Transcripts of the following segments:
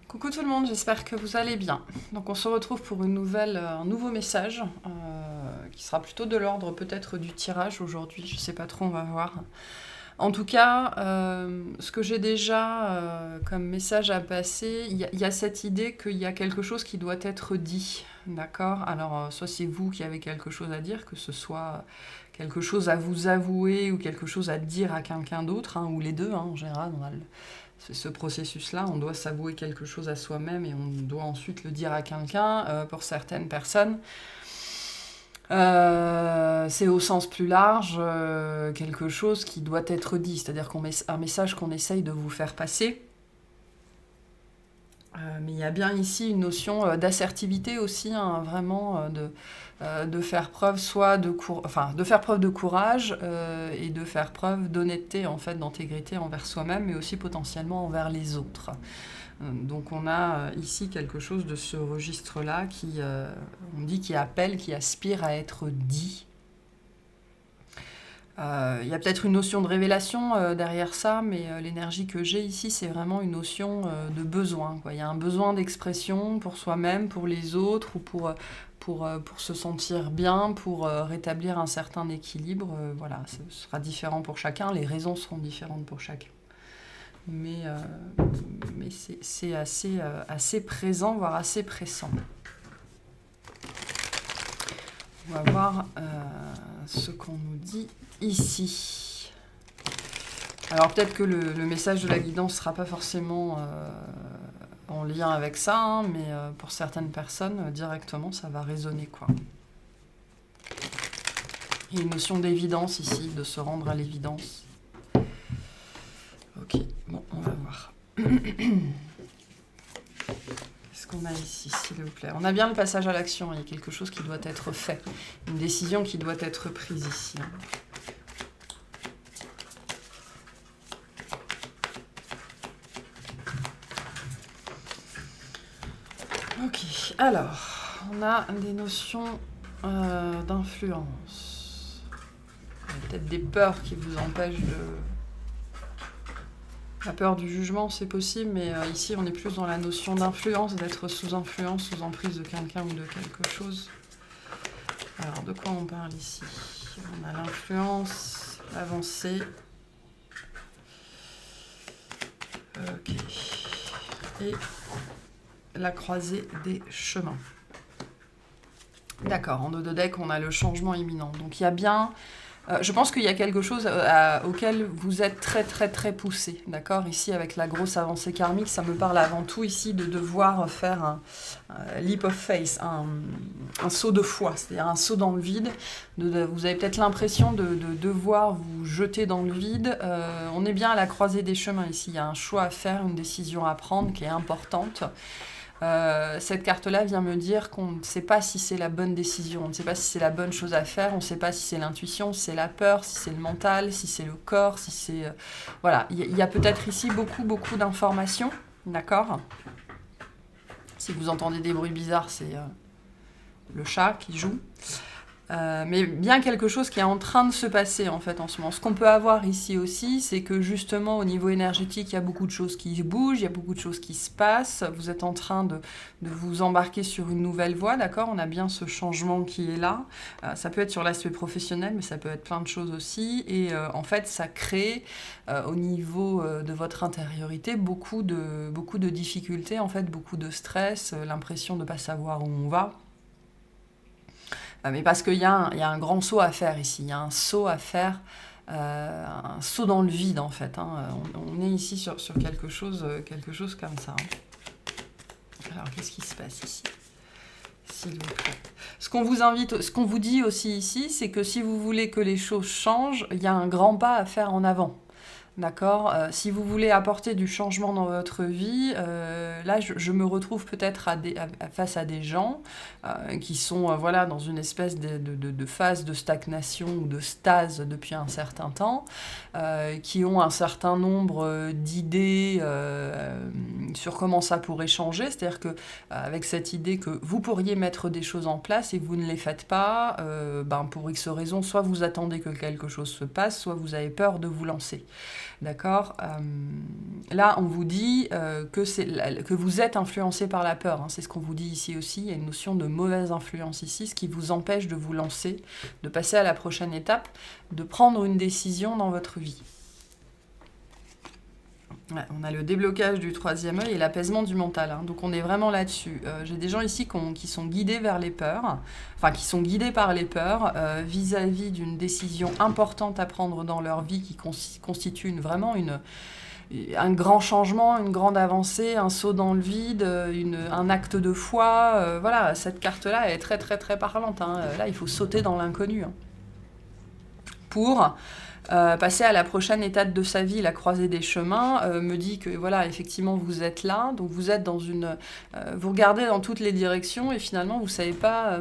Coucou tout le monde, j'espère que vous allez bien. Donc on se retrouve pour un nouveau message qui sera plutôt de l'ordre peut-être du tirage aujourd'hui, je sais pas trop, on va voir. En tout cas, ce que j'ai déjà comme message à passer, il y a cette idée qu'il y a quelque chose qui doit être dit, d'accord? Alors soit c'est vous qui avez quelque chose à dire, que ce soit quelque chose à vous avouer ou quelque chose à dire à quelqu'un d'autre, ou les deux, en général, c'est ce processus-là, on doit s'avouer quelque chose à soi-même et on doit ensuite le dire à quelqu'un. Pour certaines personnes, c'est au sens plus large quelque chose qui doit être dit, c'est-à-dire un message qu'on essaye de vous faire passer. Mais il y a bien ici une notion d'assertivité aussi, vraiment de faire preuve de faire preuve de courage et de faire preuve d'honnêteté en fait, d'intégrité envers soi-même, mais aussi potentiellement envers les autres. Donc on a ici quelque chose de ce registre-là on dit qui appelle, qui aspire à être dit. Il y a peut-être une notion de révélation derrière ça, mais l'énergie que j'ai ici, c'est vraiment une notion de besoin, quoi. Il y a un besoin d'expression pour soi-même, pour les autres, ou pour se sentir bien, pour rétablir un certain équilibre. Voilà, ce sera différent pour chacun, les raisons seront différentes pour chacun. Mais c'est assez présent, voire assez pressant. On va voir ce qu'on nous dit ici. Alors peut-être que le message de la guidance ne sera pas forcément en lien avec ça, mais pour certaines personnes, directement, ça va résonner, quoi. Il y a une notion d'évidence ici, de se rendre à l'évidence. Ok, bon, on va voir. Qu'est-ce qu'on a ici, s'il vous plaît? On a bien le passage à l'action, il y a quelque chose qui doit être fait. Une décision qui doit être prise ici. Ok, alors, on a des notions d'influence. Il y a peut-être des peurs qui vous empêchent de... La peur du jugement, c'est possible, mais ici, on est plus dans la notion d'influence, d'être sous influence, sous emprise de quelqu'un ou de quelque chose. Alors, de quoi on parle ici? On a l'influence, l'avancée. Ok. Et la croisée des chemins. D'accord, en dos de deck, on a le changement imminent. Donc il y a bien... je pense qu'il y a quelque chose auquel vous êtes très très très poussé, d'accord? Ici, avec la grosse avancée karmique, ça me parle avant tout ici de devoir faire un leap of faith, un saut de foi, c'est-à-dire un saut dans le vide. Vous avez peut-être l'impression de devoir vous jeter dans le vide. On est bien à la croisée des chemins ici, il y a un choix à faire, une décision à prendre qui est importante. Cette carte-là vient me dire qu'on ne sait pas si c'est la bonne décision, on ne sait pas si c'est la bonne chose à faire, on ne sait pas si c'est l'intuition, si c'est la peur, si c'est le mental, si c'est le corps, si c'est... Voilà, il y a peut-être ici beaucoup d'informations, d'accord? Si vous entendez des bruits bizarres, c'est le chat qui joue. Mais bien quelque chose qui est en train de se passer en fait en ce moment. Ce qu'on peut avoir ici aussi, c'est que justement au niveau énergétique, il y a beaucoup de choses qui bougent, il y a beaucoup de choses qui se passent. Vous êtes en train de vous embarquer sur une nouvelle voie, d'accord? On a bien ce changement qui est là. Ça peut être sur l'aspect professionnel, mais ça peut être plein de choses aussi. Et en fait, ça crée au niveau de votre intériorité beaucoup de difficultés, en fait, beaucoup de stress, l'impression de ne pas savoir où on va. Mais parce qu'il y a un grand saut à faire ici, il y a un saut à faire, un saut dans le vide en fait. On est ici sur quelque chose comme ça. Alors qu'est-ce qui se passe ici, s'il vous plaît? Ce qu'on vous dit aussi ici, c'est que si vous voulez que les choses changent, il y a un grand pas à faire en avant. D'accord? Si vous voulez apporter du changement dans votre vie, là, je me retrouve peut-être face à des gens qui sont voilà, dans une espèce de phase de stagnation ou de stase depuis un certain temps, qui ont un certain nombre d'idées sur comment ça pourrait changer, c'est-à-dire que avec cette idée que vous pourriez mettre des choses en place et que vous ne les faites pas, pour X raisons, soit vous attendez que quelque chose se passe, soit vous avez peur de vous lancer. D'accord. Là, on vous dit que vous êtes influencé par la peur. Hein. C'est ce qu'on vous dit ici aussi. Il y a une notion de mauvaise influence ici, ce qui vous empêche de vous lancer, de passer à la prochaine étape, de prendre une décision dans votre vie. Ouais, on a le déblocage du troisième œil et l'apaisement du mental. Hein. Donc on est vraiment là-dessus. J'ai des gens ici qui sont guidés vers les peurs, enfin qui sont guidés par les peurs vis-à-vis d'une décision importante à prendre dans leur vie qui constitue un grand changement, une grande avancée, un saut dans le vide, un acte de foi. Voilà, cette carte-là, elle est très très très parlante. Hein. Là, il faut sauter dans l'inconnu. Hein. Pour passer à la prochaine étape de sa vie, la croisée des chemins, me dit que voilà, effectivement, vous êtes là, donc vous êtes dans vous regardez dans toutes les directions et finalement, vous savez pas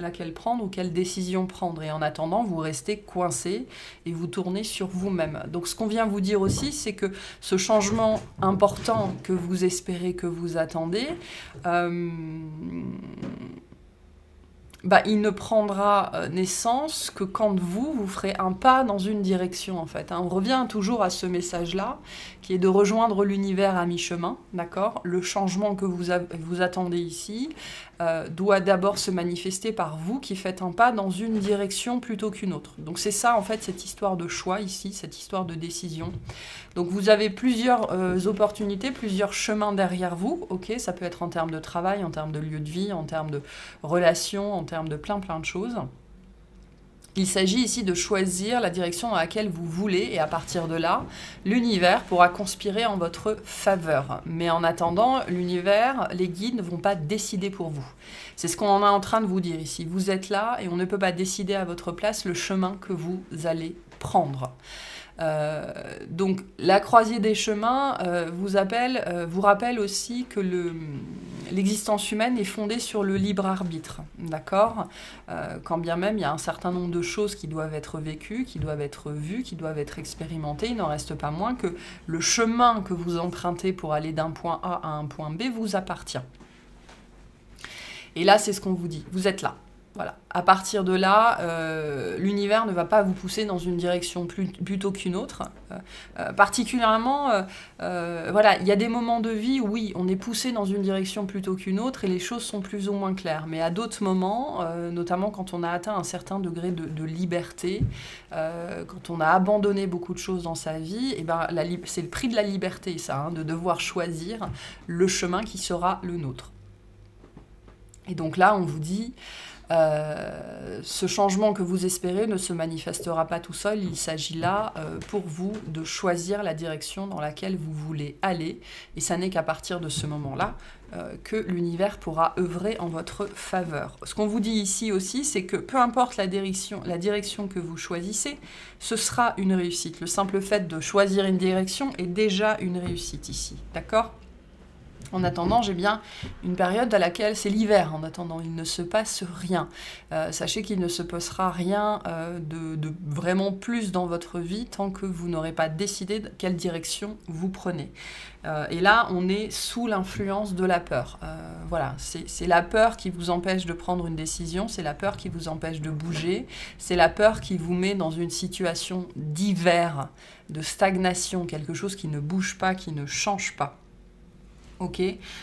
laquelle prendre ou quelle décision prendre. Et en attendant, vous restez coincé et vous tournez sur vous-même. Donc, ce qu'on vient vous dire aussi, c'est que ce changement important que vous espérez, que vous attendez, il ne prendra naissance que quand vous ferez un pas dans une direction, en fait. Hein. On revient toujours à ce message-là, qui est de rejoindre l'univers à mi-chemin, d'accord ? Le changement que vous attendez ici doit d'abord se manifester par vous qui faites un pas dans une direction plutôt qu'une autre. Donc c'est ça, en fait, cette histoire de choix ici, cette histoire de décision. Donc vous avez plusieurs opportunités, plusieurs chemins derrière vous, ok ? Ça peut être en termes de travail, en termes de lieu de vie, en termes de relations, en termes de plein de choses. Il s'agit ici de choisir la direction dans laquelle vous voulez et à partir de là, l'univers pourra conspirer en votre faveur. Mais en attendant, l'univers, les guides ne vont pas décider pour vous. C'est ce qu'on est en train de vous dire ici. Vous êtes là et on ne peut pas décider à votre place le chemin que vous allez prendre. Donc la croisée des chemins vous rappelle aussi que l'existence humaine est fondée sur le libre arbitre, d'accord ? Quand bien même il y a un certain nombre de choses qui doivent être vécues, qui doivent être vues, qui doivent être expérimentées, il n'en reste pas moins que le chemin que vous empruntez pour aller d'un point A à un point B vous appartient. Et là, c'est ce qu'on vous dit, vous êtes là. Voilà. À partir de là, l'univers ne va pas vous pousser dans une direction plutôt qu'une autre. Particulièrement, il y a des moments de vie où, oui, on est poussé dans une direction plutôt qu'une autre et les choses sont plus ou moins claires. Mais à d'autres moments, notamment quand on a atteint un certain degré de liberté, quand on a abandonné beaucoup de choses dans sa vie, c'est le prix de la liberté, ça, hein, de devoir choisir le chemin qui sera le nôtre. Et donc là, on vous dit... ce changement que vous espérez ne se manifestera pas tout seul, il s'agit là pour vous de choisir la direction dans laquelle vous voulez aller et ça n'est qu'à partir de ce moment-là que l'univers pourra œuvrer en votre faveur. Ce qu'on vous dit ici aussi, c'est que peu importe la direction que vous choisissez, ce sera une réussite. Le simple fait de choisir une direction est déjà une réussite ici, d'accord ? En attendant, j'ai bien une période à laquelle c'est l'hiver. En attendant, il ne se passe rien. Sachez qu'il ne se passera rien de vraiment plus dans votre vie tant que vous n'aurez pas décidé de quelle direction vous prenez. Et là, on est sous l'influence de la peur. Voilà, c'est la peur qui vous empêche de prendre une décision, c'est la peur qui vous empêche de bouger, c'est la peur qui vous met dans une situation d'hiver, de stagnation, quelque chose qui ne bouge pas, qui ne change pas. Ok.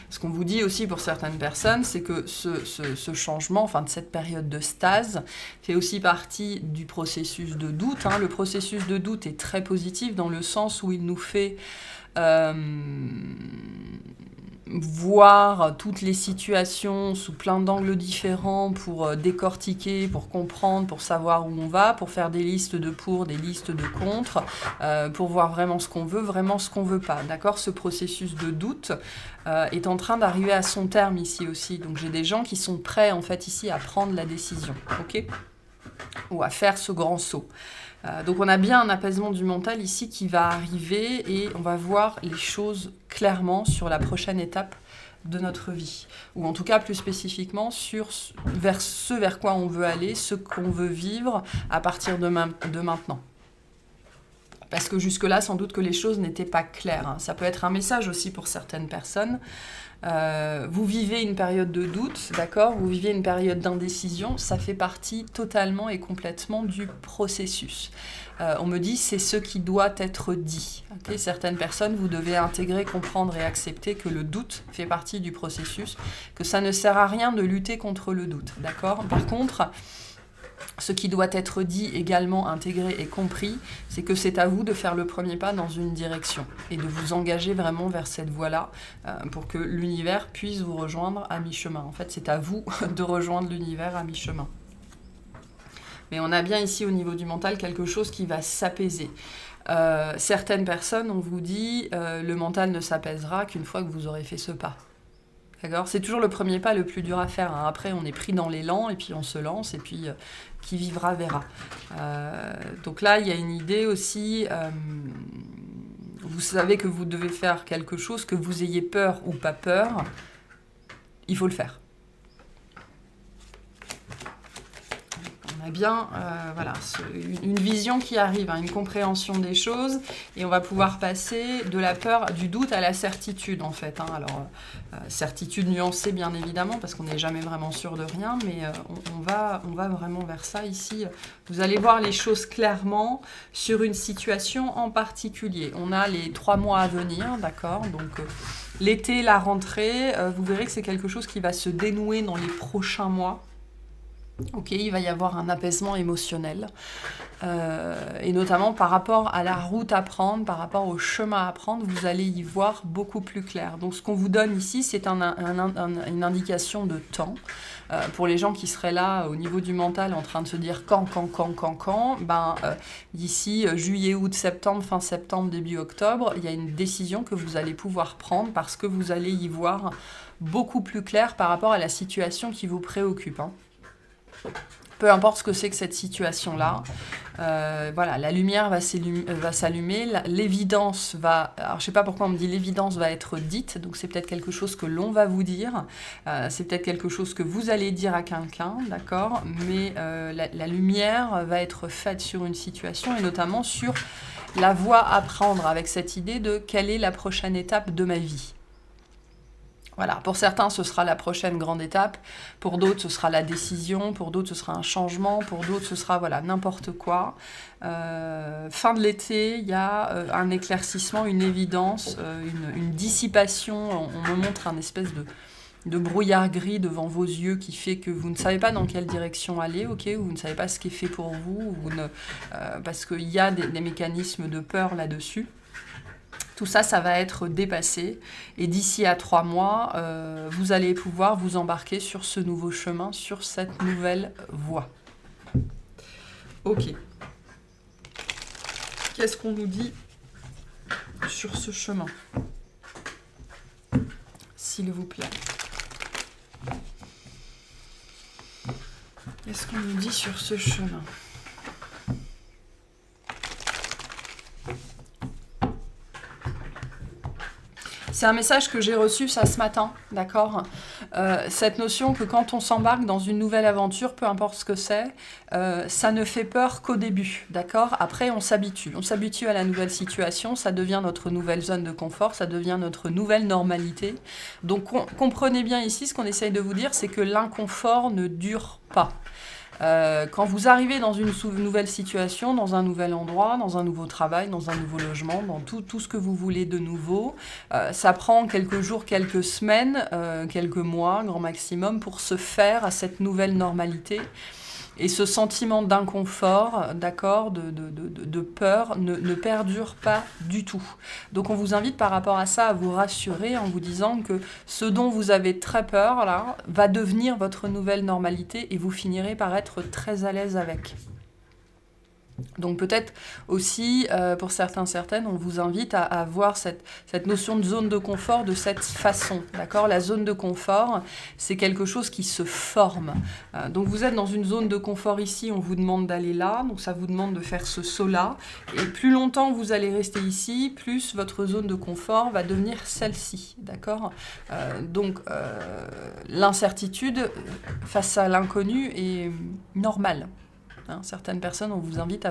Ce qu'on vous dit aussi pour certaines personnes, c'est que ce changement, enfin de cette période de stase, fait aussi partie du processus de doute. Hein. Le processus de doute est très positif dans le sens où il nous fait voir toutes les situations sous plein d'angles différents pour décortiquer, pour comprendre, pour savoir où on va, pour faire des listes de pour, des listes de contre, pour voir vraiment ce qu'on veut, vraiment ce qu'on veut pas. D'accord ? Ce processus de doute est en train d'arriver à son terme ici aussi. Donc j'ai des gens qui sont prêts en fait ici à prendre la décision, ok ? Ou à faire ce grand saut. Donc on a bien un apaisement du mental ici qui va arriver et on va voir les choses clairement sur la prochaine étape de notre vie. Ou en tout cas plus spécifiquement vers quoi on veut aller, ce qu'on veut vivre à partir de maintenant. Parce que jusque-là, sans doute que les choses n'étaient pas claires. Ça peut être un message aussi pour certaines personnes. Vous vivez une période de doute, d'accord? Vous vivez une période d'indécision. Ça fait partie totalement et complètement du processus. On me dit c'est ce qui doit être dit. Okay, certaines personnes, vous devez intégrer, comprendre et accepter que le doute fait partie du processus, que ça ne sert à rien de lutter contre le doute, d'accord? Par contre, ce qui doit être dit, également intégré et compris, c'est que c'est à vous de faire le premier pas dans une direction et de vous engager vraiment vers cette voie-là pour que l'univers puisse vous rejoindre à mi-chemin. En fait, c'est à vous de rejoindre l'univers à mi-chemin. Mais on a bien ici au niveau du mental quelque chose qui va s'apaiser. Certaines personnes, on vous dit, le mental ne s'apaisera qu'une fois que vous aurez fait ce pas. D'accord ? C'est toujours le premier pas le plus dur à faire. Hein. Après, on est pris dans l'élan et puis on se lance et puis qui vivra verra. Donc là, il y a une idée aussi. Vous savez que vous devez faire quelque chose, que vous ayez peur ou pas peur, il faut le faire. On a bien voilà, une vision qui arrive, hein, une compréhension des choses, et on va pouvoir passer de la peur, du doute à la certitude en fait. Hein. Alors, certitude nuancée bien évidemment, parce qu'on n'est jamais vraiment sûr de rien, mais on va vraiment vers ça ici. Vous allez voir les choses clairement sur une situation en particulier. On a les 3 mois à venir, d'accord ? Donc, l'été, la rentrée, vous verrez que c'est quelque chose qui va se dénouer dans les prochains mois. Ok, il va y avoir un apaisement émotionnel, et notamment par rapport à la route à prendre, par rapport au chemin à prendre, vous allez y voir beaucoup plus clair. Donc ce qu'on vous donne ici, c'est une indication de temps. Pour les gens qui seraient là au niveau du mental en train de se dire quand, d'ici juillet, août, septembre, fin septembre, début octobre, il y a une décision que vous allez pouvoir prendre parce que vous allez y voir beaucoup plus clair par rapport à la situation qui vous préoccupe. Hein. Peu importe ce que c'est que cette situation-là, voilà, la lumière va s'allumer, l'évidence va... Alors, je ne sais pas pourquoi on me dit l'évidence va être dite, donc c'est peut-être quelque chose que l'on va vous dire, c'est peut-être quelque chose que vous allez dire à quelqu'un, d'accord ? Mais la lumière va être faite sur une situation, et notamment sur la voie à prendre, avec cette idée de quelle est la prochaine étape de ma vie. Voilà, pour certains, ce sera la prochaine grande étape, pour d'autres, ce sera la décision, pour d'autres, ce sera un changement, pour d'autres, ce sera voilà, n'importe quoi. Fin de l'été, il y a un éclaircissement, une évidence, une dissipation. On me montre un espèce de brouillard gris devant vos yeux qui fait que vous ne savez pas dans quelle direction aller, ok, vous ne savez pas ce qui est fait pour vous, parce qu'il y a des mécanismes de peur là-dessus. Tout ça, ça va être dépassé. Et d'ici à 3 mois, vous allez pouvoir vous embarquer sur ce nouveau chemin, sur cette nouvelle voie. Ok. Qu'est-ce qu'on nous dit sur ce chemin ? S'il vous plaît. Qu'est-ce qu'on nous dit sur ce chemin ? C'est un message que j'ai reçu ça ce matin, d'accord ? Cette notion que quand on s'embarque dans une nouvelle aventure, peu importe ce que c'est, ça ne fait peur qu'au début, d'accord ? Après, on s'habitue. On s'habitue à la nouvelle situation, ça devient notre nouvelle zone de confort, ça devient notre nouvelle normalité. Donc, comprenez bien ici, ce qu'on essaye de vous dire, c'est que l'inconfort ne dure pas. Quand vous arrivez dans une nouvelle situation, dans un nouvel endroit, dans un nouveau travail, dans un nouveau logement, dans tout ce que vous voulez de nouveau, ça prend quelques jours, quelques semaines, quelques mois, grand maximum, pour se faire à cette nouvelle normalité. Et ce sentiment d'inconfort, d'accord, de peur, ne perdure pas du tout. Donc on vous invite par rapport à ça à vous rassurer en vous disant que ce dont vous avez très peur, là, va devenir votre nouvelle normalité et vous finirez par être très à l'aise avec. Donc peut-être aussi, pour certaines, on vous invite à voir cette notion de zone de confort de cette façon, d'accord ? La zone de confort, c'est quelque chose qui se forme. Donc vous êtes dans une zone de confort ici, on vous demande d'aller là, donc ça vous demande de faire ce saut-là. Et plus longtemps vous allez rester ici, plus votre zone de confort va devenir celle-ci, d'accord ? Donc l'incertitude face à l'inconnu est normale. Hein, certaines personnes, on vous invite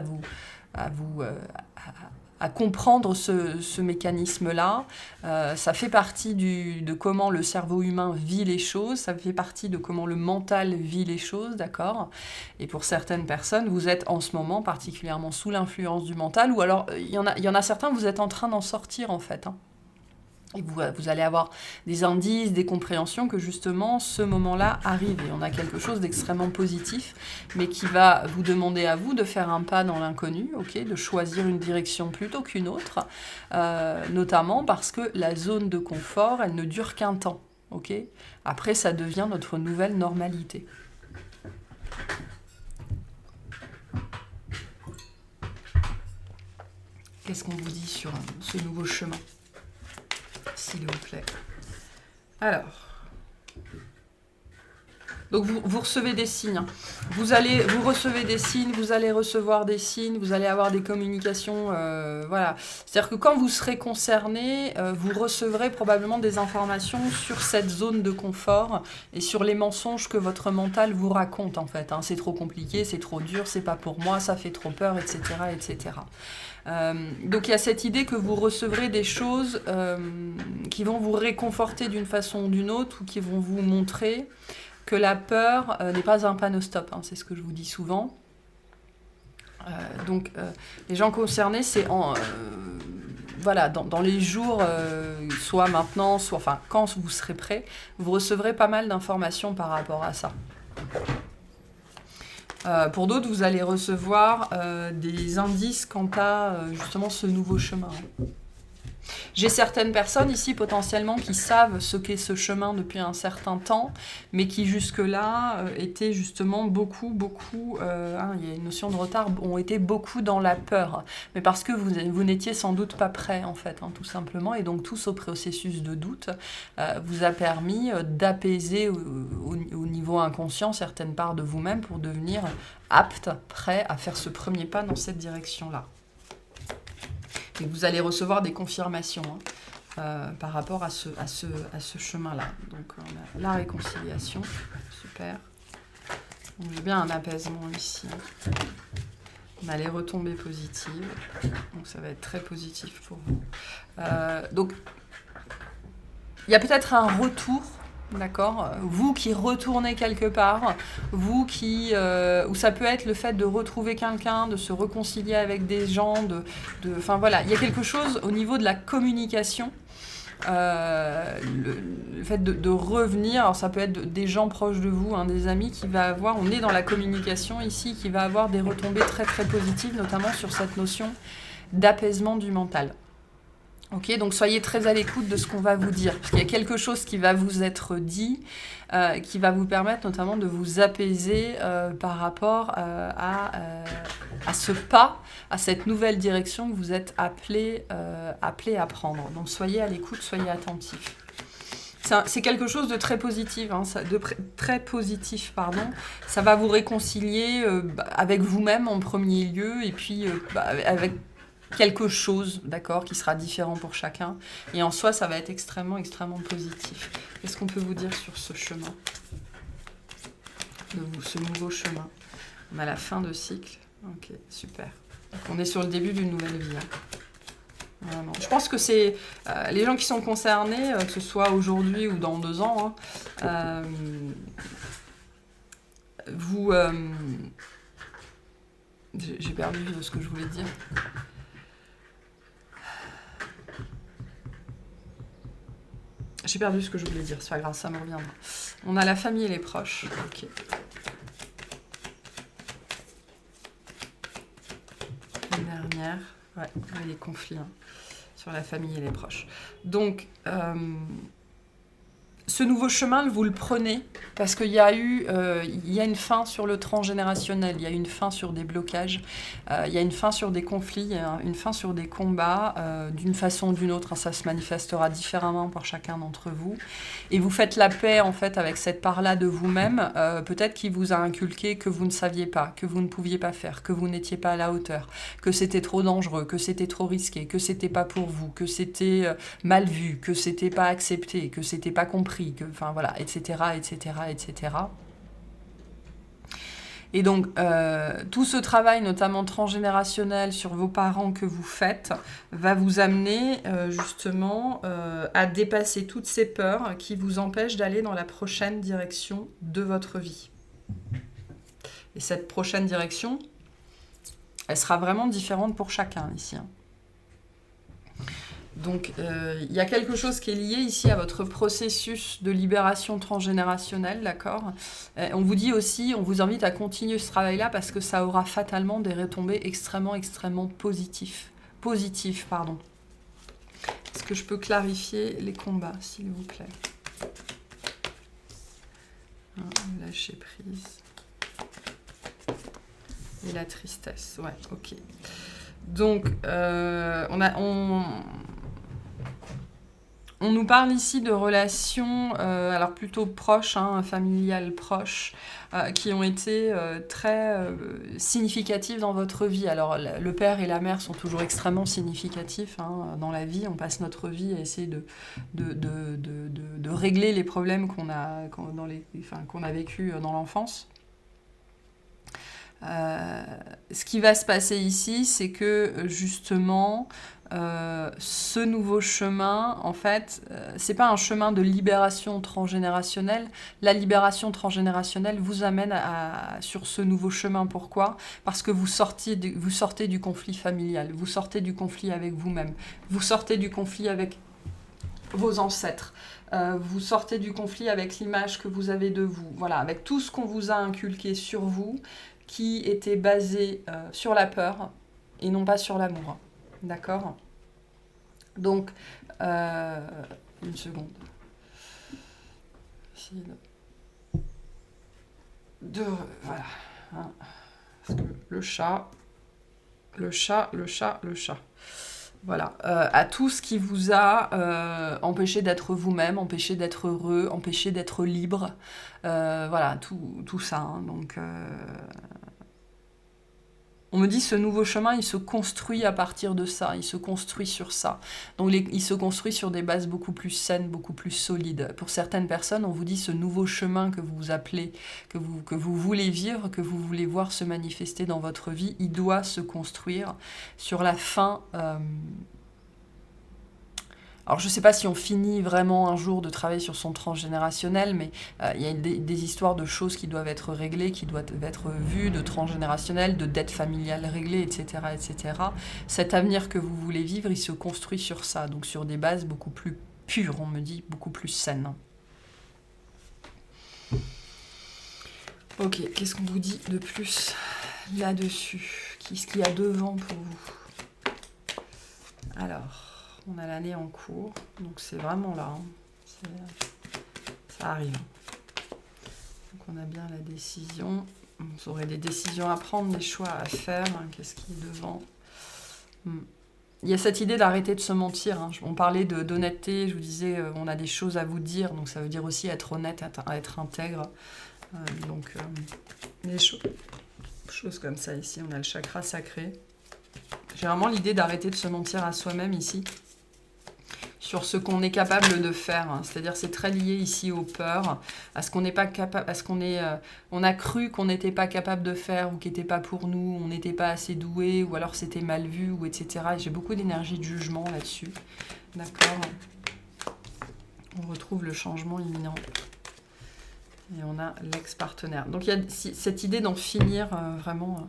à comprendre ce mécanisme-là. Ça fait partie de comment le cerveau humain vit les choses, ça fait partie de comment le mental vit les choses, d'accord? Et pour certaines personnes, vous êtes en ce moment particulièrement sous l'influence du mental, ou alors il y en a certains, vous êtes en train d'en sortir en fait, hein. Et vous allez avoir des indices, des compréhensions que justement ce moment-là arrive. Et on a quelque chose d'extrêmement positif, mais qui va vous demander à vous de faire un pas dans l'inconnu, okay, de choisir une direction plutôt qu'une autre, notamment parce que la zone de confort, elle ne dure qu'un temps. Okay. Après, ça devient notre nouvelle normalité. Qu'est-ce qu'on vous dit sur ce nouveau chemin ? S'il vous plaît. Alors, donc vous recevez des signes. Vous recevez des signes, vous allez recevoir des signes, vous allez avoir des communications, voilà. C'est-à-dire que quand vous serez concerné, vous recevrez probablement des informations sur cette zone de confort et sur les mensonges que votre mental vous raconte en fait, hein. C'est trop compliqué, c'est trop dur, c'est pas pour moi, ça fait trop peur, etc., etc. Donc il y a cette idée que vous recevrez des choses qui vont vous réconforter d'une façon ou d'une autre, ou qui vont vous montrer que la peur n'est pas un panneau stop, hein, c'est ce que je vous dis souvent. Donc les gens concernés, c'est voilà, dans les jours, soit maintenant, soit enfin, quand vous serez prêt, vous recevrez pas mal d'informations par rapport à ça. Pour d'autres, vous allez recevoir des indices quant à justement ce nouveau chemin. J'ai certaines personnes ici potentiellement qui savent ce qu'est ce chemin depuis un certain temps, mais qui jusque-là étaient justement beaucoup, il y a une notion de retard, ont été beaucoup dans la peur. Mais parce que vous n'étiez sans doute pas prêt en fait, hein, tout simplement. Et donc tout ce processus de doute vous a permis d'apaiser au niveau inconscient certaines parts de vous-même pour devenir apte, prêt à faire ce premier pas dans cette direction-là. Et vous allez recevoir des confirmations par rapport à ce chemin-là. Donc on a la réconciliation, super. Donc j'ai bien un apaisement ici. On a les retombées positives, donc ça va être très positif pour vous. Donc il y a peut-être un retour. D'accord, vous qui retournez quelque part, vous qui, ou ça peut être le fait de retrouver quelqu'un, de se réconcilier avec des gens, enfin voilà, il y a quelque chose au niveau de la communication, le fait de revenir, alors ça peut être des gens proches de vous, hein, des amis qui va avoir, on est dans la communication ici, qui va avoir des retombées très très positives, notamment sur cette notion d'apaisement du mental. Ok, donc soyez très à l'écoute de ce qu'on va vous dire, parce qu'il y a quelque chose qui va vous être dit, qui va vous permettre notamment de vous apaiser par rapport à ce pas, à cette nouvelle direction que vous êtes appelé à prendre. Donc soyez à l'écoute, soyez attentifs. C'est quelque chose de très positif, hein, très positif, pardon. Ça va vous réconcilier avec vous-même en premier lieu, et puis avec quelque chose, d'accord, qui sera différent pour chacun. Et en soi, ça va être extrêmement, extrêmement positif. Qu'est-ce qu'on peut vous dire sur ce chemin, ce nouveau chemin? On a la fin de cycle. Ok, super. Donc, on est sur le début d'une nouvelle vie. Hein. Vraiment. Je pense que c'est les gens qui sont concernés, que ce soit aujourd'hui ou dans 2 ans, hein, j'ai perdu ce que je voulais dire. J'ai perdu ce que je voulais dire, c'est pas grave, ça me reviendra. On a la famille et les proches. Ok. Une dernière. Ouais, les conflits hein, sur la famille et les proches. Donc, ce nouveau chemin, vous le prenez parce qu'il y a une fin sur le transgénérationnel, il y a une fin sur des blocages, il y a une fin sur des conflits, il y a une fin sur des combats, d'une façon ou d'une autre, hein, ça se manifestera différemment par chacun d'entre vous. Et vous faites la paix en fait avec cette part-là de vous-même, peut-être qui vous a inculqué que vous ne saviez pas, que vous ne pouviez pas faire, que vous n'étiez pas à la hauteur, que c'était trop dangereux, que c'était trop risqué, que c'était pas pour vous, que c'était mal vu, que c'était pas accepté, que c'était pas compris, enfin voilà, etc., etc., etc. Et donc, tout ce travail, notamment transgénérationnel, sur vos parents que vous faites, va vous amener justement à dépasser toutes ces peurs qui vous empêchent d'aller dans la prochaine direction de votre vie. Et cette prochaine direction, elle sera vraiment différente pour chacun ici. Donc, il y a quelque chose qui est lié ici à votre processus de libération transgénérationnelle, d'accord ? On vous dit aussi, on vous invite à continuer ce travail-là parce que ça aura fatalement des retombées extrêmement, extrêmement positives. Pardon. Est-ce que je peux clarifier les combats, s'il vous plaît ? Lâcher prise. Et la tristesse, ouais, ok. Donc, on nous parle ici de relations, alors plutôt proches, familiales proches, qui ont été très significatives dans votre vie. Alors, le père et la mère sont toujours extrêmement significatifs dans la vie. On passe notre vie à essayer de régler les problèmes qu'on a vécus dans l'enfance. Ce qui va se passer ici, c'est que justement, ce nouveau chemin, en fait, c'est pas un chemin de libération transgénérationnelle. La libération transgénérationnelle vous amène sur ce nouveau chemin. Pourquoi ? Parce que vous sortez du conflit familial, vous sortez du conflit avec vous-même, vous sortez du conflit avec vos ancêtres. Vous sortez du conflit avec l'image que vous avez de vous. Voilà, avec tout ce qu'on vous a inculqué sur vous, qui était basé sur la peur et non pas sur l'amour. D'accord ? Donc, une seconde. Voilà. Parce que le chat. Voilà. À tout ce qui vous a empêché d'être vous-même, empêché d'être heureux, empêché d'être libre. Voilà, tout ça. Donc, on me dit ce nouveau chemin, il se construit à partir de ça, il se construit sur ça. Donc il se construit sur des bases beaucoup plus saines, beaucoup plus solides. Pour certaines personnes, on vous dit ce nouveau chemin que vous appelez, que vous voulez vivre, que vous voulez voir se manifester dans votre vie, il doit se construire sur la fin. Alors, je ne sais pas si on finit vraiment un jour de travailler sur son transgénérationnel, mais il y a des histoires de choses qui doivent être réglées, qui doivent être vues, de transgénérationnel, de dettes familiales réglées, etc., etc. Cet avenir que vous voulez vivre, il se construit sur ça, donc sur des bases beaucoup plus pures, on me dit, beaucoup plus saines. Ok, qu'est-ce qu'on vous dit de plus là-dessus ? Qu'est-ce qu'il y a devant pour vous ? Alors... On a l'année en cours, donc c'est vraiment là. Ça arrive. Donc on a bien la décision. Vous aurez des décisions à prendre, des choix à faire. Qu'est-ce qui est devant ? Il y a cette idée d'arrêter de se mentir. On parlait d'honnêteté, je vous disais, on a des choses à vous dire, donc ça veut dire aussi être honnête, être intègre. Donc des choses comme ça ici, on a le chakra sacré. J'ai vraiment l'idée d'arrêter de se mentir à soi-même ici. Sur ce qu'on est capable de faire, c'est-à-dire c'est très lié ici aux peurs, à ce qu'on n'est pas capable, à ce on a cru qu'on n'était pas capable de faire ou qui n'était pas pour nous, on n'était pas assez doué ou alors c'était mal vu ou etc. Et j'ai beaucoup d'énergie de jugement là-dessus, d'accord. On retrouve le changement imminent et on a l'ex-partenaire. Donc il y a cette idée d'en finir vraiment.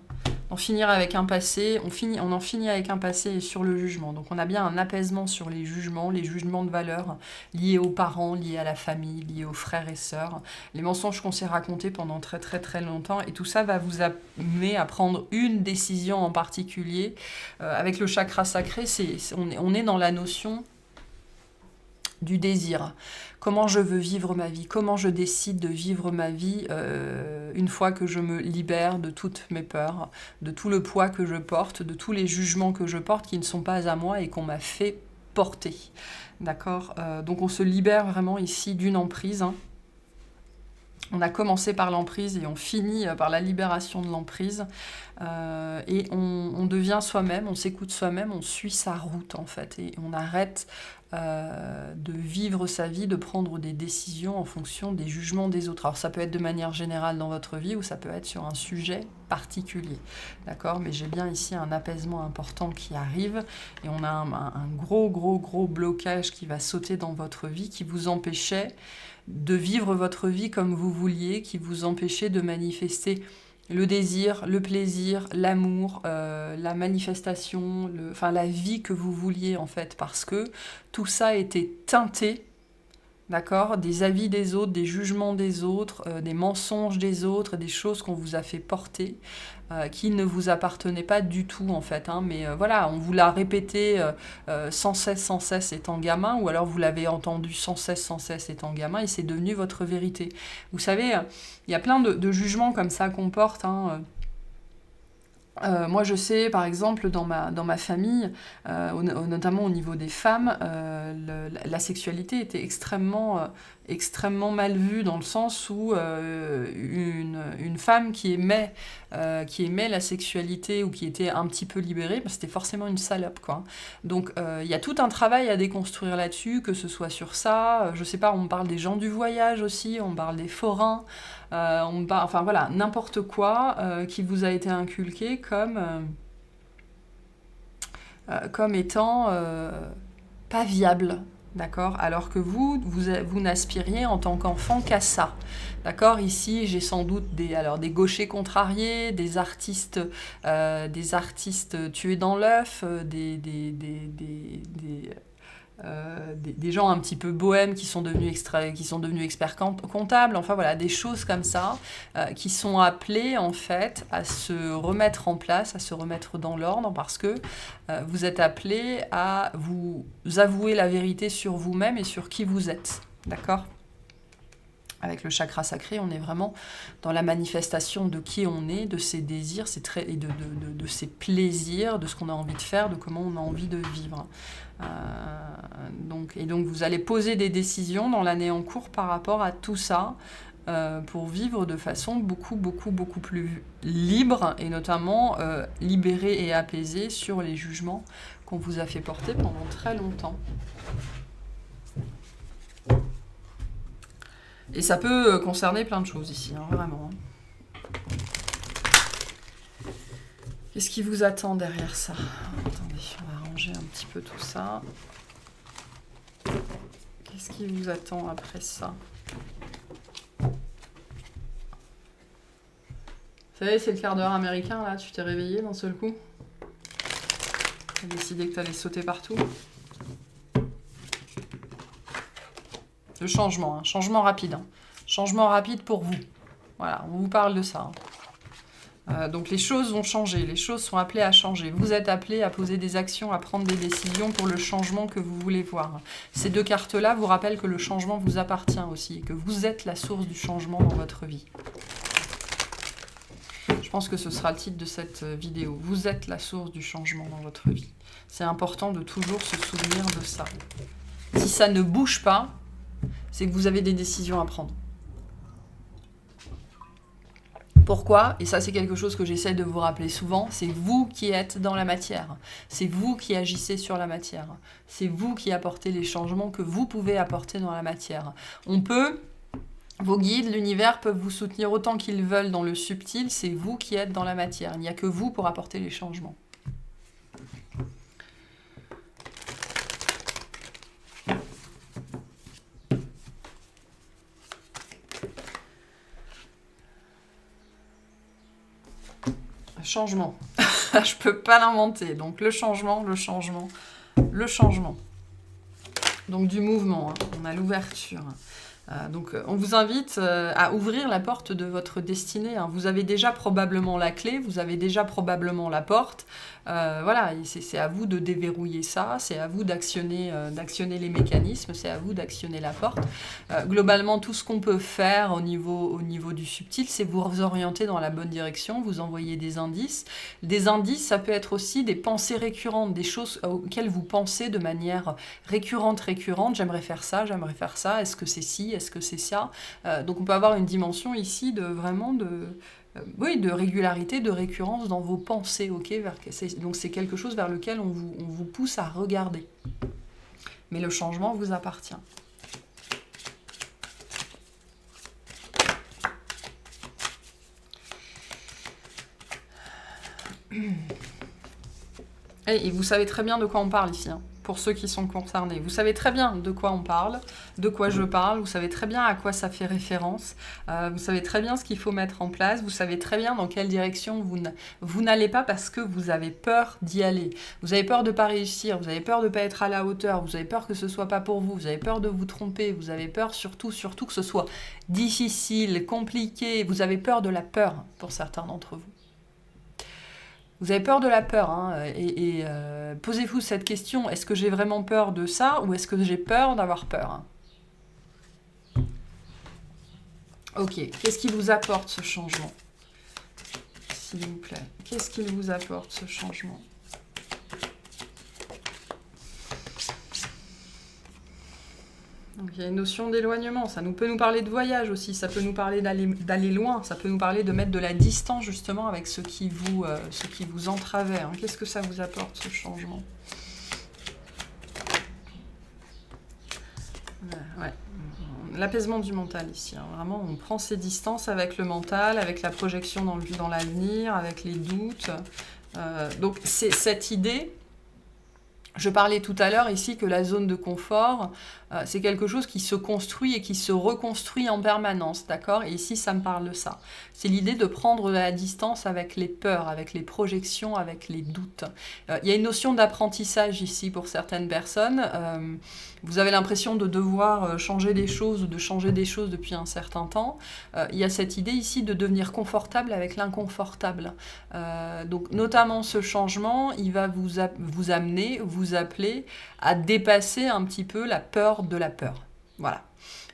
En finir avec un passé, on en finit avec un passé et sur le jugement. Donc on a bien un apaisement sur les jugements de valeur liés aux parents, liés à la famille, liés aux frères et sœurs, les mensonges qu'on s'est racontés pendant très très très longtemps. Et tout ça va vous amener à prendre une décision en particulier. Avec le chakra sacré, on est dans la notion du désir. Comment je veux vivre ma vie, comment je décide de vivre ma vie une fois que je me libère de toutes mes peurs, de tout le poids que je porte, de tous les jugements que je porte qui ne sont pas à moi et qu'on m'a fait porter. D'accord ? Donc on se libère vraiment ici d'une emprise. On a commencé par l'emprise et on finit par la libération de l'emprise. Et on devient soi-même, on s'écoute soi-même, on suit sa route en fait. Et on arrête de vivre sa vie, de prendre des décisions en fonction des jugements des autres. Alors ça peut être de manière générale dans votre vie ou ça peut être sur un sujet particulier, d'accord? Mais j'ai bien ici un apaisement important qui arrive et on a un gros blocage qui va sauter dans votre vie, qui vous empêchait de vivre votre vie comme vous vouliez, qui vous empêchait de manifester le désir, le plaisir, l'amour, la manifestation, enfin la vie que vous vouliez en fait, parce que tout ça était teinté, d'accord, des avis des autres, des jugements des autres, des mensonges des autres, des choses qu'on vous a fait porter, qui ne vous appartenaient pas du tout en fait, hein, mais voilà, on vous l'a répété sans cesse étant gamin, ou alors vous l'avez entendu sans cesse étant gamin, et c'est devenu votre vérité. Vous savez, il y a plein de jugements comme ça qu'on porte, hein, moi, je sais, par exemple, dans ma famille, notamment au niveau des femmes, la sexualité était extrêmement mal vue dans le sens où une femme qui aimait la sexualité ou qui était un petit peu libérée, bah, c'était forcément une salope, quoi. Donc, il y a tout un travail à déconstruire là-dessus, que ce soit sur ça. Je sais pas, on parle des gens du voyage aussi, on parle des forains. Enfin voilà, n'importe quoi qui vous a été inculqué comme étant pas viable, d'accord? Alors que vous n'aspiriez en tant qu'enfant qu'à ça, d'accord? Ici, j'ai sans doute des gauchers contrariés, des artistes tués dans l'œuf, des gens un petit peu bohèmes qui sont devenus experts comptables, enfin voilà, des choses comme ça qui sont appelées en fait à se remettre en place, à se remettre dans l'ordre, parce que vous êtes appelés à vous avouer la vérité sur vous-même et sur qui vous êtes, d'accord ? Avec le chakra sacré, on est vraiment dans la manifestation de qui on est, de ses désirs, et de ses plaisirs, de ce qu'on a envie de faire, de comment on a envie de vivre. Donc vous allez poser des décisions dans l'année en cours par rapport à tout ça, pour vivre de façon beaucoup plus libre, et notamment libérée et apaisée sur les jugements qu'on vous a fait porter pendant très longtemps. Et ça peut concerner plein de choses ici, hein, vraiment. Qu'est-ce qui vous attend derrière ça? Attendez, on va ranger un petit peu tout ça. Qu'est-ce qui vous attend après ça? Vous savez, c'est le quart d'heure américain, là, tu t'es réveillé d'un seul coup? Tu as décidé que tu allais sauter partout? Le changement, hein, changement rapide. Hein. Changement rapide pour vous. Voilà, on vous parle de ça. Donc les choses vont changer, les choses sont appelées à changer. Vous êtes appelés à poser des actions, à prendre des décisions pour le changement que vous voulez voir. Ces deux cartes-là vous rappellent que le changement vous appartient aussi, et que vous êtes la source du changement dans votre vie. Je pense que ce sera le titre de cette vidéo. Vous êtes la source du changement dans votre vie. C'est important de toujours se souvenir de ça. Si ça ne bouge pas, c'est que vous avez des décisions à prendre. Pourquoi? Et ça, c'est quelque chose que j'essaie de vous rappeler souvent. C'est vous qui êtes dans la matière. C'est vous qui agissez sur la matière. C'est vous qui apportez les changements que vous pouvez apporter dans la matière. Vos guides, l'univers peuvent vous soutenir autant qu'ils veulent dans le subtil. C'est vous qui êtes dans la matière. Il n'y a que vous pour apporter les changements. Changement. Je peux pas l'inventer. Donc le changement. Donc du mouvement. Hein. On a l'ouverture. Donc on vous invite à ouvrir la porte de votre destinée. Hein. Vous avez déjà probablement la clé, vous avez déjà probablement la porte. Voilà, c'est à vous de déverrouiller ça, c'est à vous d'actionner les mécanismes, c'est à vous d'actionner la porte. Globalement, tout ce qu'on peut faire au niveau du subtil, c'est vous orienter dans la bonne direction, vous envoyer des indices. Des indices, ça peut être aussi des pensées récurrentes, des choses auxquelles vous pensez de manière récurrente. J'aimerais faire ça, est-ce que c'est ci, est-ce que c'est ça? Donc on peut avoir une dimension ici de régularité, de récurrence dans vos pensées, ok? Donc c'est quelque chose vers lequel on vous pousse à regarder. Mais le changement vous appartient. Et vous savez très bien de quoi on parle ici, hein, pour ceux qui sont concernés. Vous savez très bien de quoi on parle, de quoi je parle, vous savez très bien à quoi ça fait référence, vous savez très bien ce qu'il faut mettre en place, vous savez très bien dans quelle direction vous n'allez pas parce que vous avez peur d'y aller. Vous avez peur de ne pas réussir, vous avez peur de ne pas être à la hauteur, vous avez peur que ce ne soit pas pour vous, vous avez peur de vous tromper, vous avez peur surtout que ce soit difficile, compliqué, vous avez peur de la peur pour certains d'entre vous. Vous avez peur de la peur, hein, et posez-vous cette question, est-ce que j'ai vraiment peur de ça ou est-ce que j'ai peur d'avoir peur, hein? Ok, qu'est-ce qui vous apporte ce changement? S'il vous plaît, qu'est-ce qu'il vous apporte ce changement? Donc, il y a une notion d'éloignement, ça peut nous parler de voyage aussi, ça peut nous parler d'aller loin, ça peut nous parler de mettre de la distance justement avec ce qui vous entravait. Hein. Qu'est-ce que ça vous apporte ce changement? Ouais. L'apaisement du mental ici, hein. Vraiment on prend ses distances avec le mental, avec la projection dans l'avenir, avec les doutes. Donc c'est cette idée. Je parlais tout à l'heure ici que la zone de confort, c'est quelque chose qui se construit et qui se reconstruit en permanence, d'accord? Et ici, ça me parle de ça. C'est l'idée de prendre la distance avec les peurs, avec les projections, avec les doutes. Il y a une notion d'apprentissage ici pour certaines personnes. Vous avez l'impression de devoir changer des choses ou de changer des choses depuis un certain temps. Il y a cette idée ici de devenir confortable avec l'inconfortable. Donc, notamment ce changement, il va vous amener, vous appeler à dépasser un petit peu la peur de la peur. Voilà.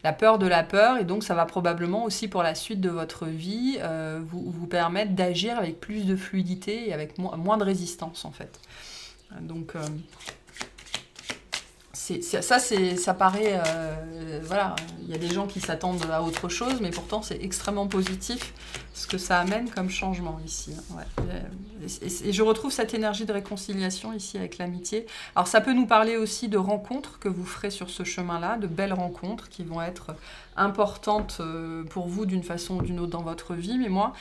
La peur de la peur, et donc ça va probablement aussi pour la suite de votre vie vous permettre d'agir avec plus de fluidité et avec moins de résistance en fait. Donc ça paraît, voilà, il y a des gens qui s'attendent à autre chose, mais pourtant c'est extrêmement positif ce que ça amène comme changement ici. Ouais. Et je retrouve cette énergie de réconciliation ici avec l'amitié. Alors ça peut nous parler aussi de rencontres que vous ferez sur ce chemin-là, de belles rencontres qui vont être importantes pour vous d'une façon ou d'une autre dans votre vie. Mais moi,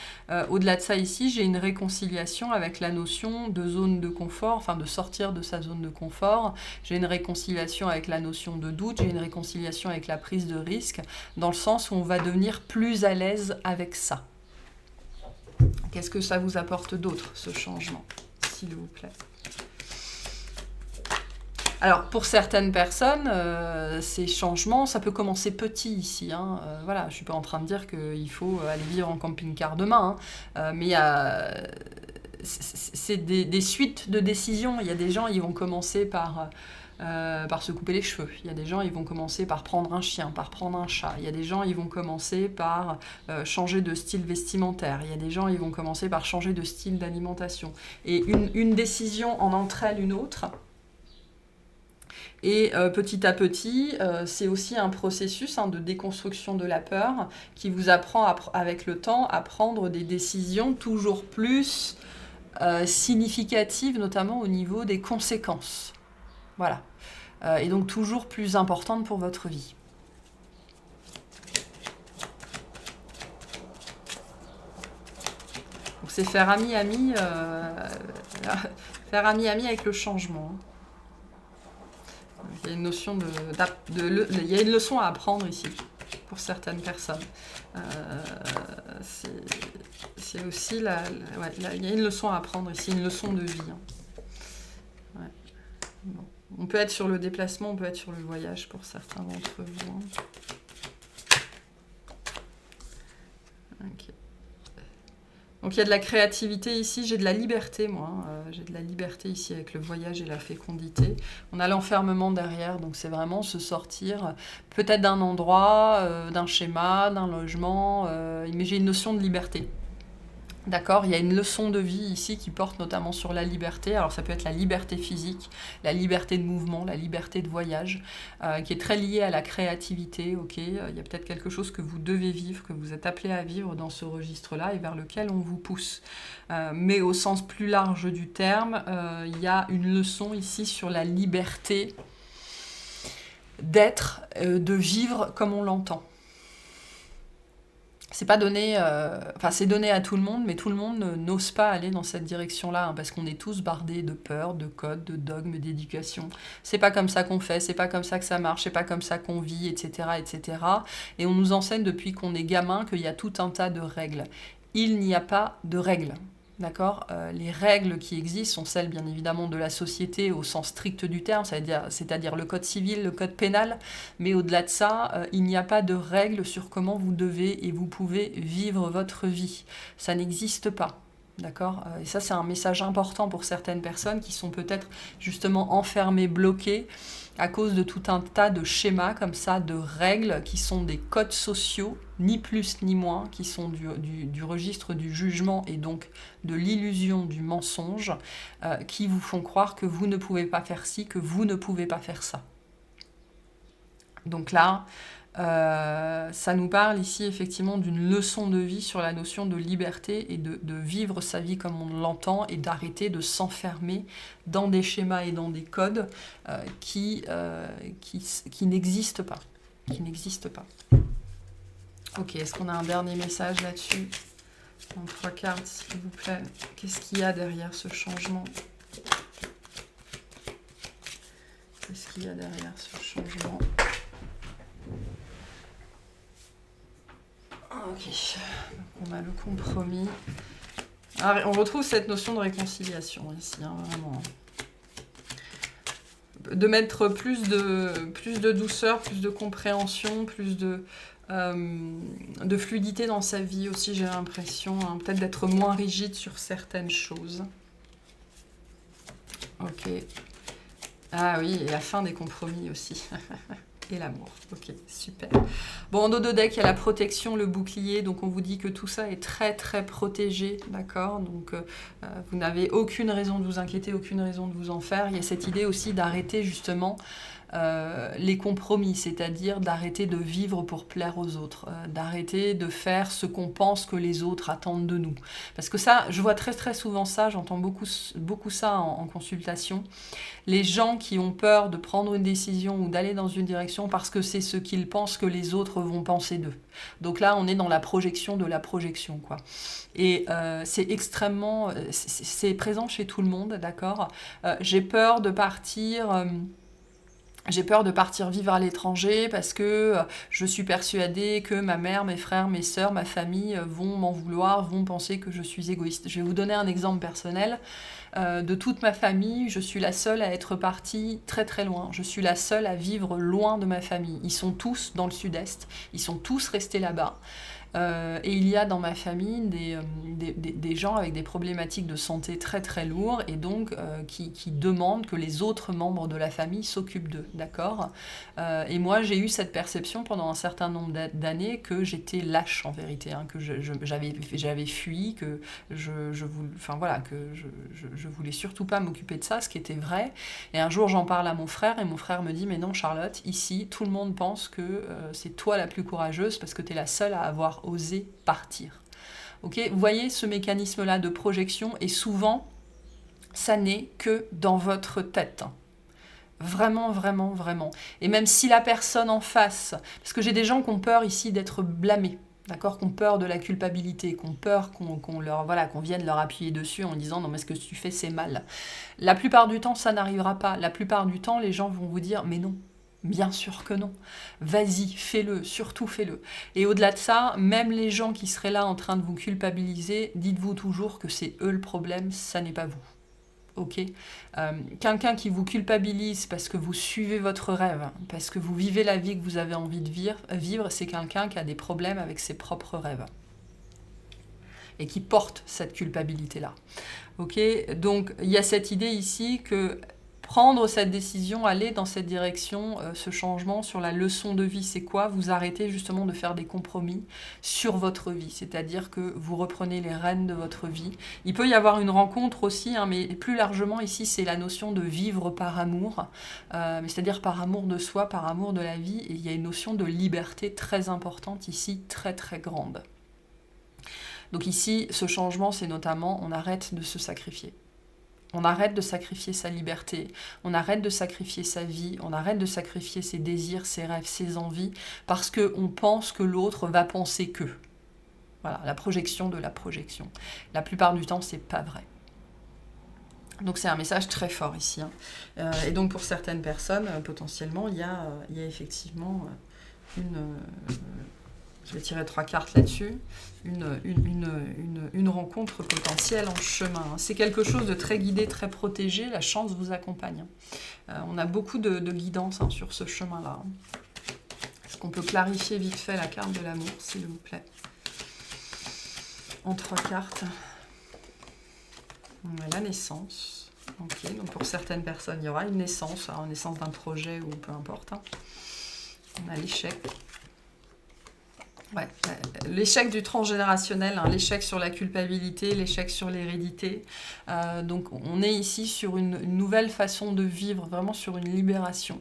au-delà de ça ici, j'ai une réconciliation avec la notion de zone de confort, enfin de sortir de sa zone de confort. J'ai une réconciliation avec la notion de doute, j'ai une réconciliation avec la prise de risque, dans le sens où on va devenir plus à l'aise avec ça. Qu'est-ce que ça vous apporte d'autre, ce changement, s'il vous plaît? Alors, pour certaines personnes, ces changements, ça peut commencer petit ici. Hein. Voilà, je ne suis pas en train de dire qu'il faut aller vivre en camping-car demain, hein. Mais c'est des suites de décisions. Il y a des gens, ils vont commencer par se couper les cheveux. Il y a des gens, ils vont commencer par prendre un chien, par prendre un chat. Il y a des gens, ils vont commencer par changer de style vestimentaire. Il y a des gens, ils vont commencer par changer de style d'alimentation. Et une décision en entraîne une autre. Et petit à petit, c'est aussi un processus de déconstruction de la peur qui vous apprend avec le temps à prendre des décisions toujours plus significatives, notamment au niveau des conséquences. Voilà. Et donc toujours plus importante pour votre vie. Donc c'est faire ami-ami avec le changement. Il y a une notion il y a une leçon à apprendre ici pour certaines personnes. C'est aussi il y a une leçon à apprendre ici, une leçon de vie. Hein. Ouais. Bon. On peut être sur le déplacement, on peut être sur le voyage pour certains d'entre vous. Hein. Okay. Donc il y a de la créativité ici, j'ai de la liberté moi, j'ai de la liberté ici avec le voyage et la fécondité. On a l'enfermement derrière, donc c'est vraiment se sortir peut-être d'un endroit, d'un schéma, d'un logement, mais j'ai une notion de liberté. D'accord, il y a une leçon de vie ici qui porte notamment sur la liberté. Alors ça peut être la liberté physique, la liberté de mouvement, la liberté de voyage, qui est très liée à la créativité. Ok, il y a peut-être quelque chose que vous devez vivre, que vous êtes appelé à vivre dans ce registre-là et vers lequel on vous pousse. Mais au sens plus large du terme, il y a une leçon ici sur la liberté d'être, de vivre comme on l'entend. C'est pas donné, enfin c'est donné à tout le monde, mais tout le monde n'ose pas aller dans cette direction-là, hein, parce qu'on est tous bardés de peur, de codes, de dogmes, d'éducation. C'est pas comme ça qu'on fait, c'est pas comme ça que ça marche, c'est pas comme ça qu'on vit, etc., etc. Et on nous enseigne depuis qu'on est gamin qu'il y a tout un tas de règles. Il n'y a pas de règles. D'accord. Les règles qui existent sont celles, bien évidemment, de la société au sens strict du terme, c'est-à-dire le code civil, le code pénal, mais au-delà de ça, il n'y a pas de règles sur comment vous devez et vous pouvez vivre votre vie. Ça n'existe pas. D'accord. Et ça, c'est un message important pour certaines personnes qui sont peut-être justement enfermées, bloquées, à cause de tout un tas de schémas comme ça, de règles qui sont des codes sociaux, ni plus ni moins, qui sont du registre du jugement et donc de l'illusion du mensonge, qui vous font croire que vous ne pouvez pas faire ci, que vous ne pouvez pas faire ça. Donc là, ça nous parle ici effectivement d'une leçon de vie sur la notion de liberté et de vivre sa vie comme on l'entend et d'arrêter de s'enfermer dans des schémas et dans des codes qui n'existent pas. Qui n'existent pas. Ok, est-ce qu'on a un dernier message là-dessus? En 3 cartes, s'il vous plaît. Qu'est-ce qu'il y a derrière ce changement? Qu'est-ce qu'il y a derrière ce changement? Ok, donc on a le compromis. Alors, on retrouve cette notion de réconciliation ici, hein, vraiment. De mettre plus de douceur, plus de compréhension, plus de fluidité dans sa vie aussi, j'ai l'impression. Hein, peut-être d'être moins rigide sur certaines choses. Ok. Ah oui, et la fin des compromis aussi. Et l'amour. Ok, super. Bon, en dos de deck, il y a la protection, le bouclier. Donc, on vous dit que tout ça est très, très protégé. D'accord. Donc, vous n'avez aucune raison de vous inquiéter, aucune raison de vous en faire. Il y a cette idée aussi d'arrêter justement les compromis, c'est-à-dire d'arrêter de vivre pour plaire aux autres, d'arrêter de faire ce qu'on pense que les autres attendent de nous. Parce que ça, je vois très, très souvent ça, j'entends beaucoup ça en consultation. Les gens qui ont peur de prendre une décision ou d'aller dans une direction parce que c'est ce qu'ils pensent que les autres vont penser d'eux. Donc là, on est dans la projection de la projection, quoi. Et c'est extrêmement... c'est présent chez tout le monde, d'accord. J'ai peur de partir... J'ai peur de partir vivre à l'étranger parce que je suis persuadée que ma mère, mes frères, mes sœurs, ma famille vont m'en vouloir, vont penser que je suis égoïste. Je vais vous donner un exemple personnel. De toute ma famille, je suis la seule à être partie très très loin. Je suis la seule à vivre loin de ma famille. Ils sont tous dans le sud-est, ils sont tous restés là-bas. Et il y a dans ma famille des gens avec des problématiques de santé très très lourdes et donc qui demandent que les autres membres de la famille s'occupent d'eux, d'accord. Et moi j'ai eu cette perception pendant un certain nombre d'années que j'étais lâche en vérité, hein, que j'avais fui, que je voulais surtout pas m'occuper de ça, ce qui était vrai. Et un jour j'en parle à mon frère et mon frère me dit mais non Charlotte, ici tout le monde pense que c'est toi la plus courageuse parce que tu es la seule à avoir osé partir. Okay, vous voyez ce mécanisme-là de projection et souvent, ça n'est que dans votre tête. Vraiment, vraiment, vraiment. Et même si la personne en face, parce que j'ai des gens qui ont peur ici d'être blâmés, d'accord, qui ont peur de la culpabilité, qui ont peur qu'on vienne leur appuyer dessus en disant « Non, mais ce que tu fais, c'est mal ». La plupart du temps, ça n'arrivera pas. La plupart du temps, les gens vont vous dire « Mais non ». Bien sûr que non. Vas-y, fais-le, surtout fais-le. Et au-delà de ça, même les gens qui seraient là en train de vous culpabiliser, dites-vous toujours que c'est eux le problème, ça n'est pas vous. Ok. Quelqu'un qui vous culpabilise parce que vous suivez votre rêve, parce que vous vivez la vie que vous avez envie de vivre, c'est quelqu'un qui a des problèmes avec ses propres rêves. Et qui porte cette culpabilité-là. Ok. Donc, il y a cette idée ici que prendre cette décision, aller dans cette direction, ce changement sur la leçon de vie, c'est quoi? Vous arrêtez justement de faire des compromis sur votre vie, c'est-à-dire que vous reprenez les rênes de votre vie. Il peut y avoir une rencontre aussi, hein, mais plus largement ici, c'est la notion de vivre par amour, c'est-à-dire par amour de soi, par amour de la vie, et il y a une notion de liberté très importante ici, très très grande. Donc ici, ce changement, c'est notamment, on arrête de se sacrifier. On arrête de sacrifier sa liberté, on arrête de sacrifier sa vie, on arrête de sacrifier ses désirs, ses rêves, ses envies, parce qu'on pense que l'autre va penser que. Voilà, la projection de la projection. La plupart du temps, c'est pas vrai. Donc c'est un message très fort ici. Et donc pour certaines personnes, potentiellement, il y a effectivement je vais tirer 3 cartes là-dessus, une rencontre potentielle en chemin. C'est quelque chose de très guidé, très protégé, la chance vous accompagne. On a beaucoup de guidance sur ce chemin-là. Est-ce qu'on peut clarifier vite fait la carte de l'amour, s'il vous plaît? En 3 cartes. On a la naissance. Ok, donc pour certaines personnes, il y aura une naissance, une naissance d'un projet ou peu importe. On a l'échec. Ouais, l'échec du transgénérationnel, l'échec sur la culpabilité, l'échec sur l'hérédité. Donc on est ici sur une nouvelle façon de vivre, vraiment sur une libération.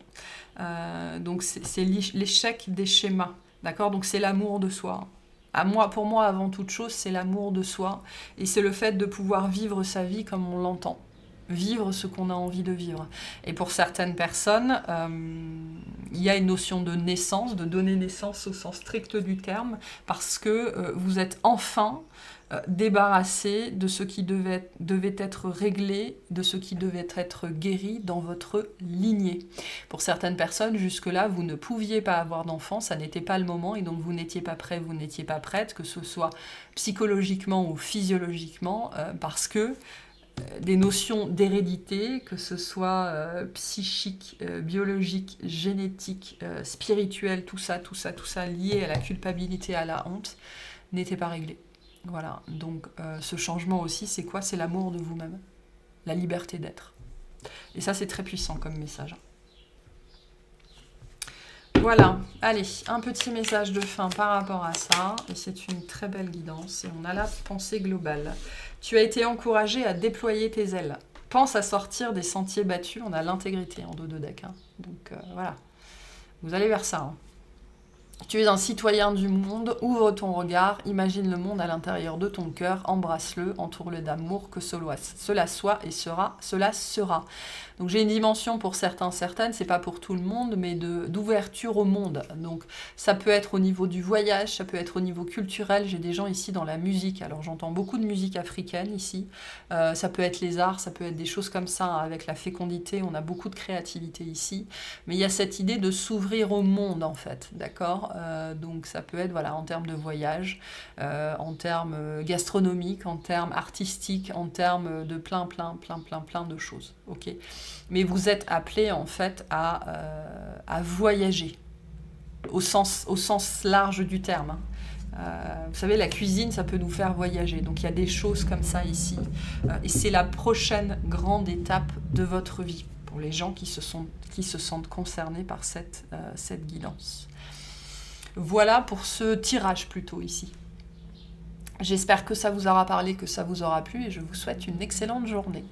Donc c'est l'échec des schémas, d'accord? Donc c'est l'amour de soi. Pour moi, avant toute chose, c'est l'amour de soi. Et c'est le fait de pouvoir vivre sa vie comme on l'entend. Vivre ce qu'on a envie de vivre. Et pour certaines personnes, il y a une notion de naissance, de donner naissance au sens strict du terme, parce que vous êtes enfin débarrassé de ce qui devait être réglé, de ce qui devait être guéri dans votre lignée. Pour certaines personnes, jusque-là, vous ne pouviez pas avoir d'enfant, ça n'était pas le moment, et donc vous n'étiez pas prêt, vous n'étiez pas prête, que ce soit psychologiquement ou physiologiquement, parce que des notions d'hérédité, que ce soit psychique, biologique, génétique, spirituel, tout ça lié à la culpabilité, à la honte, n'était pas réglé. Voilà, donc ce changement aussi, c'est quoi? C'est l'amour de vous-même, la liberté d'être. Et ça, c'est très puissant comme message. Voilà, allez, un petit message de fin par rapport à ça, et c'est une très belle guidance, et on a la pensée globale. Tu as été encouragé à déployer tes ailes. Pense à sortir des sentiers battus, on a l'intégrité en dos de deck. Donc voilà, vous allez vers ça. Tu es un citoyen du monde, ouvre ton regard, imagine le monde à l'intérieur de ton cœur, embrasse-le, entoure-le d'amour, que cela soit et cela sera. Donc j'ai une dimension pour certains, certaines, c'est pas pour tout le monde, mais d'ouverture au monde. Donc ça peut être au niveau du voyage, ça peut être au niveau culturel. J'ai des gens ici dans la musique, alors j'entends beaucoup de musique africaine ici. Ça peut être les arts, ça peut être des choses comme ça, avec la fécondité, on a beaucoup de créativité ici. Mais il y a cette idée de s'ouvrir au monde en fait, d'accord? Donc ça peut être voilà, en termes de voyage, en termes gastronomiques, en termes artistiques, en termes de plein de choses. Ok. Mais vous êtes appelé en fait à voyager au sens large du terme. Vous savez, la cuisine, ça peut nous faire voyager. Donc il y a des choses comme ça ici. Et c'est la prochaine grande étape de votre vie pour les gens qui se sentent concernés par cette guidance. Voilà pour ce tirage plutôt ici. J'espère que ça vous aura parlé, que ça vous aura plu et je vous souhaite une excellente journée.